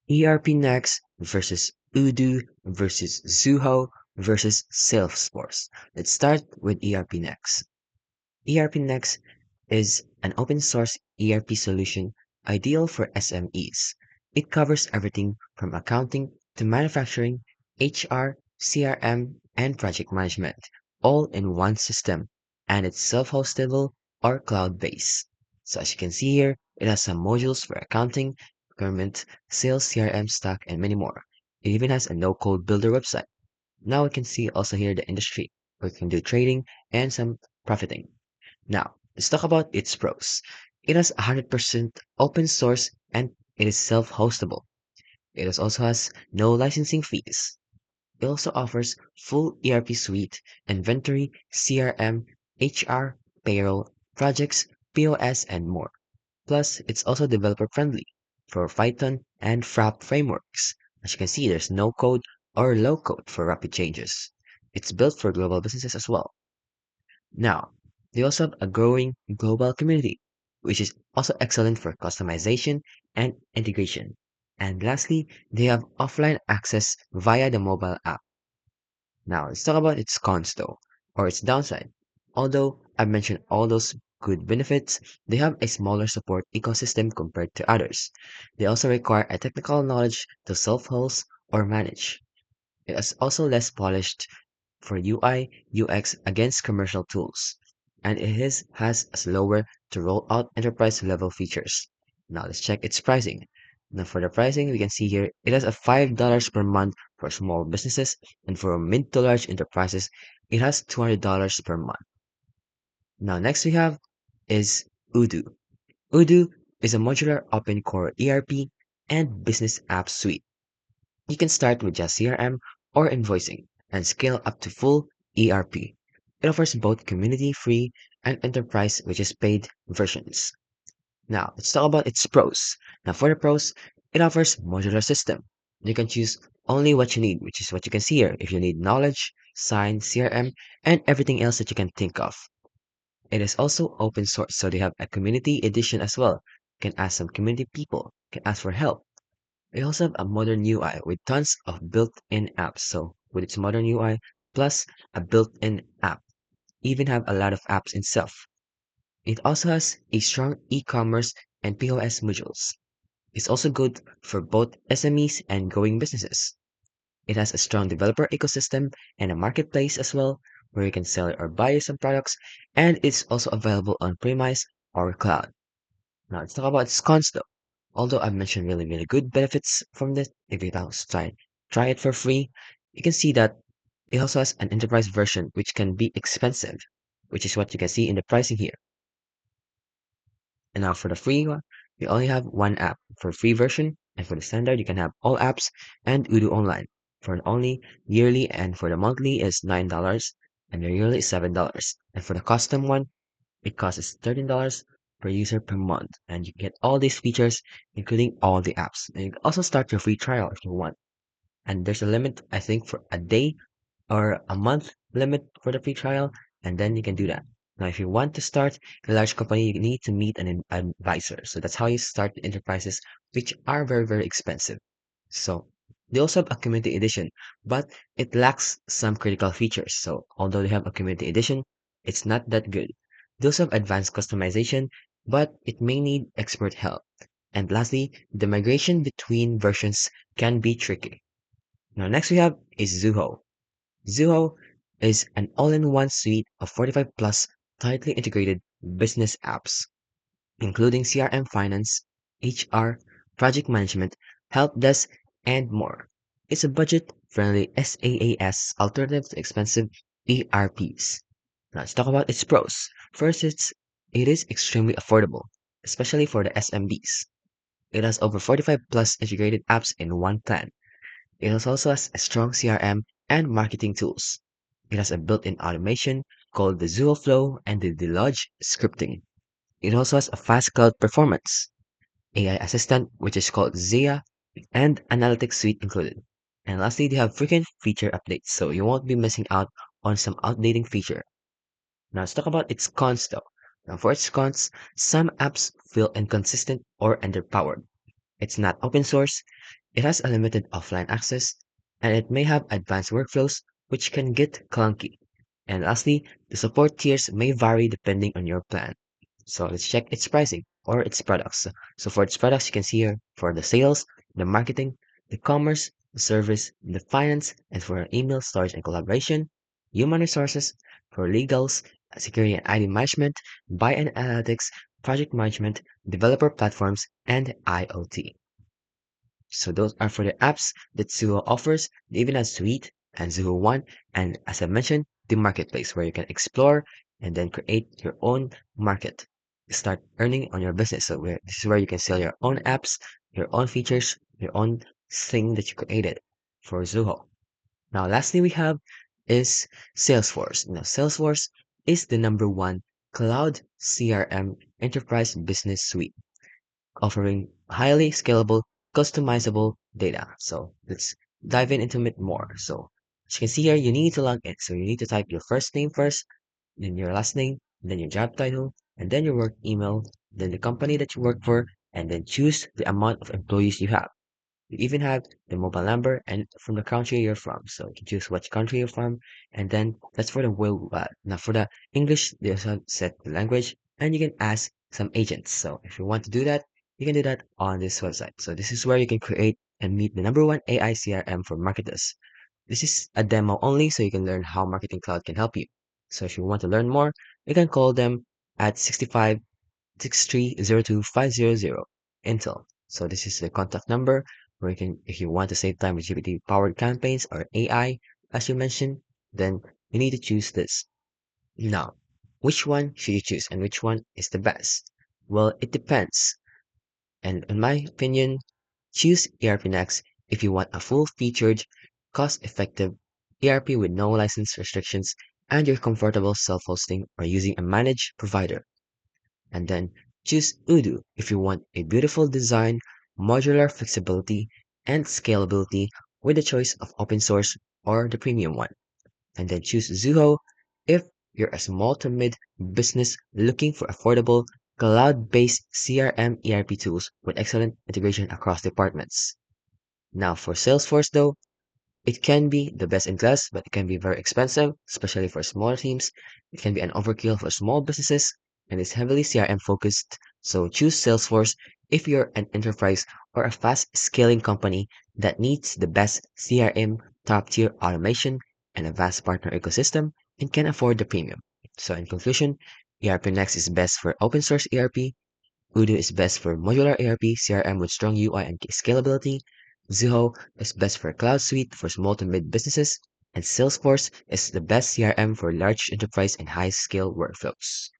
ERPNext versus Odoo versus Zoho versus Salesforce. Let's start with ERPNext. ERPNext is an open source ERP solution ideal for SMEs. It covers everything from accounting to manufacturing, HR, CRM, and project management, all in one system, and it's self-hostable or cloud-based. So as you can see here, it has some modules for accounting, procurement, sales, CRM, stock, and many more. It even has a no-code builder website. Now we can see also here the industry, where you can do trading and some profiting. Now, let's talk about its pros. It has 100% open source and it is self-hostable. Also has no licensing fees. It also offers full ERP suite, inventory, CRM, HR, payroll, projects, POS, and more. Plus, it's also developer friendly for Python and Frap frameworks. As you can see, there's no code or low code for rapid changes. It's built for global businesses as well. Now, they also have a growing global community, which is also excellent for customization and integration. And lastly, they have offline access via the mobile app. Now, let's talk about its cons though, or its downside. Although I've mentioned all those good benefits, they have a smaller support ecosystem compared to others. They also require a technical knowledge to self-host or manage. It is also less polished for UI, UX against commercial tools, and has a slower to roll out enterprise level features. Now let's check its pricing. Now for the pricing, we can see here it has a $5 per month for small businesses, and for mid to large enterprises, it has $200 per month. Now next we have is Odoo. Odoo is a modular open core ERP and business app suite. You can start with just CRM or invoicing and scale up to full ERP. It offers both community free and enterprise, which is paid versions. Now, let's talk about its pros. Now, for the pros, it offers modular system. You can choose only what you need, which is what you can see here. If you need knowledge, sign, CRM, and everything else that you can think of. It is also open source, so they have a community edition as well. You can ask some community people, you can ask for help. We also have a modern UI with tons of built-in apps. So with its modern UI plus a built-in app, even have a lot of apps itself. It also has a strong e-commerce and POS modules. It's also good for both SMEs and growing businesses. It has a strong developer ecosystem and a marketplace as well, where you can sell or buy some products, and it's also available on premise or cloud. Now let's talk about its cons though. Although I've mentioned really good benefits from this, if you now try it for free, you can see that it also has an enterprise version which can be expensive, which is what you can see in the pricing here. And now for the free one, we only have one app for free version, and for the standard you can have all apps and Odoo Online. For the only yearly and for the monthly is $9 and the yearly is $7. And for the custom one, it costs $13 per user per month, and you get all these features, including all the apps. And you can also start your free trial if you want. And there's a limit, I think, for a day or a month limit for the free trial, and then you can do that. Now, if you want to start a large company, you need to meet an advisor. So that's how you start the enterprises, which are very expensive. So they also have a community edition, but it lacks some critical features. So although they have a community edition, it's not that good. They also have advanced customization, but it may need expert help. And lastly, the migration between versions can be tricky. Now, next we have is Zoho. Zoho is an all-in-one suite of 45 plus tightly integrated business apps, including CRM finance, HR, project management, help desk, and more. It's a budget-friendly SaaS alternative to expensive ERPs. Now let's talk about its pros. First, it is extremely affordable, especially for the SMBs. It has over 45 plus integrated apps in one plan. It also has a strong CRM and marketing tools. It has a built-in automation called the Zoho Flow and the Deluge scripting. It also has a fast cloud performance, AI assistant, which is called Zia, and analytics suite included. And lastly, they have frequent feature updates, so you won't be missing out on some outdating feature. Now let's talk about its cons though. Now for its cons, some apps feel inconsistent or underpowered. It's not open source, it has a limited offline access, and it may have advanced workflows which can get clunky. And lastly, the support tiers may vary depending on your plan. So let's check its pricing or its products. So for its products, you can see here for the sales, the marketing, the commerce, the service, the finance, and for email storage and collaboration, human resources, for legals, security and ID management, buy and analytics, project management, developer platforms, and IoT. So those are for the apps that Zoho offers. They even has Suite and Zoho One, and as I mentioned, the marketplace where you can explore and then create your own market. Start earning on your business. So this is where you can sell your own apps, your own features, your own thing that you created for Zoho. Now, lastly, we have is Salesforce. Now, Salesforce is the number one cloud CRM enterprise business suite offering highly scalable, customizable data. So let's dive in into it more. So as you can see here, you need to log in. So you need to type your first name first, then your last name, then your job title, and then your work email, then the company that you work for, and then choose the amount of employees you have. You even have the mobile number and from the country you're from. So you can choose which country you're from, and then that's for the world. Now for the English, they also set the language, and you can ask some agents. So if you want to do that, you can do that on this website. So this is where you can create and meet the number one AI CRM for marketers. This is a demo only, so you can learn how Marketing Cloud can help you. So if you want to learn more, you can call them at 65 6302 500 Intel. So this is the contact number where you can, if you want to save time with GPT powered campaigns or AI, as you mentioned, then you need to choose this. Now, which one should you choose and which one is the best? Well, it depends. And in my opinion, choose ERPNext if you want a full-featured, cost-effective ERP with no license restrictions and you're comfortable self-hosting or using a managed provider. And then choose Odoo if you want a beautiful design, modular flexibility, and scalability with the choice of open source or the premium one. And then choose Zoho if you're a small to mid business looking for affordable cloud-based CRM ERP tools with excellent integration across departments. Now for Salesforce though, it can be the best in class, but it can be very expensive, especially for smaller teams. It can be an overkill for small businesses, and it's heavily CRM focused. So choose Salesforce if you're an enterprise or a fast scaling company that needs the best CRM, top tier automation, and a vast partner ecosystem and can afford the premium. So in conclusion, ERP Next is best for open source ERP, Odoo is best for modular ERP CRM with strong UI and scalability. Zoho is best for cloud suite for small to mid businesses. And Salesforce is the best CRM for large enterprise and high scale workflows.